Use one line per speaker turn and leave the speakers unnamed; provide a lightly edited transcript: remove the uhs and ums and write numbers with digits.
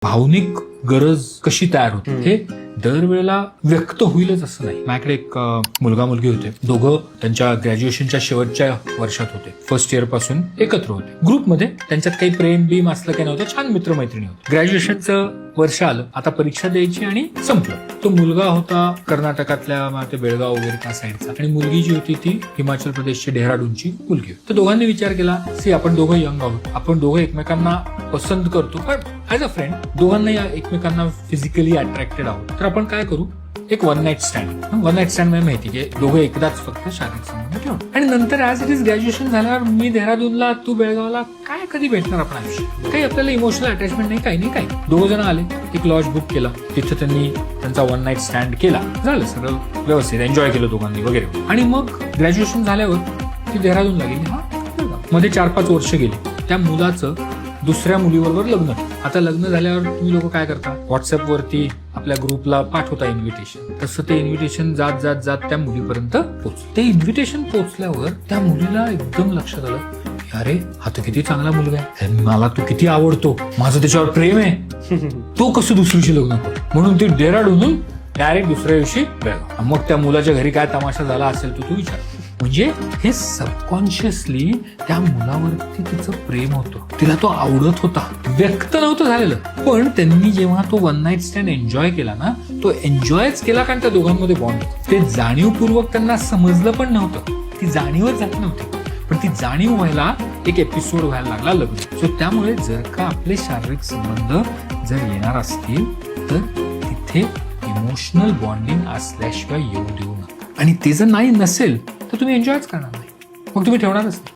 भावनिक गरज कशी तयार होते हे दरवेळेला व्यक्त होईलच असं नाही. माझ्याकडे एक मुलगा मुलगी होते. दोघं त्यांच्या ग्रॅज्युएशनच्या शेवटच्या वर्षात होते. फर्स्ट इयर पासून एकत्र होते. ग्रुपमध्ये त्यांच्यात काही प्रेम बीम असलं काही नव्हतं. छान मित्रमैत्रिणी होते. ग्रॅज्युएशनचं वर्ष आलं, आता परीक्षा द्यायची आणि संपलं. तो मुलगा होता कर्नाटकातल्या ते बेळगाव वगैरे त्या साईडचा आणि मुलगी जी होती ती हिमाचल प्रदेशची डेहराडूनची मुलगी होती. तर दोघांनी विचार केला की आपण दोघं यंग आहोत, आपण दोघं एकमेकांना पसंत करतो, पण ॲज अ फ्रेंड दोघांनाही एकमेकांना फिजिकली अट्रॅक्टेड आहोत. तर आपण काय करू, एक one night stand. One night stand म्हणजे माहिती की दोघं एकदाच फक्त शारीरिक संबंध ठेवून. आणि नंतर ऍज इट इज ग्रॅज्युएशन झाल्यावर मी देहरादूनला, तू बेळगावला, काय कधी भेटणार आपण आयुष्य, काही आपल्याला इमोशनल अटॅचमेंट नाही, काही नाही. दोघं जण आले, एक लॉज बुक केला, तिथे त्यांनी त्यांचा वन नाईट स्टँड केला, झालं सगळं व्यवस्थित, एन्जॉय केलं दोघांनी वगैरे. आणि मग ग्रॅज्युएशन झाल्यावर ती देहरादूनला गेली. मध्ये 4-5 वर्ष गेली. त्या मुलाचं दुसऱ्या मुलीबरोबर लग्न. आता लग्न झाल्यावर तुम्ही लोक काय करता, व्हॉट्सअपवरती आपल्या ग्रुपला पाठवता इन्व्हिटेशन. तसं ते इन्व्हिटेशन जात जात जात त्या मुलीपर्यंत पोहोचलं. ते इन्व्हिटेशन पोहोचल्यावर त्या मुलीला एकदम लक्षात आलं, अरे हा तर किती चांगला मुलगा आहे, मला तो किती आवडतो, माझं त्याच्यावर प्रेम आहे, तो कसं दुसरीशी लग्न करू. म्हणून ती डेहराडूनहून डायरेक्ट दुसऱ्या दिवशी बेळगाव. मग त्या मुलाच्या घरी काय तमाशा झाला असेल तू विचार. म्हणजे हे सबकॉन्शियसली त्या मुलावरती तिचं प्रेम होतं, तिला तो आवडत होता, व्यक्त नव्हतं झालेलं. पण त्यांनी जेव्हा तो वन नाईट स्टँड एन्जॉय केला ना, तो एन्जॉयच केला कारण त्या दोघांमध्ये बॉन्ड. ते जाणीवपूर्वक त्यांना समजलं पण नव्हतं, ती जाणीवच झाली नव्हती, पण ती जाणीव व्हायला एक एपिसोड व्हायला लागला लग्न. सो त्यामुळे जर का आपले शारीरिक संबंध जर येणार असतील तर तिथे इमोशनल बॉन्डिंग असल्याशिवाय येऊ देऊ नका. आणि ते जर नाही नसेल तर तुम्ही एन्जॉयच करणार नाही, मग तुम्ही ठेवणारच नाही.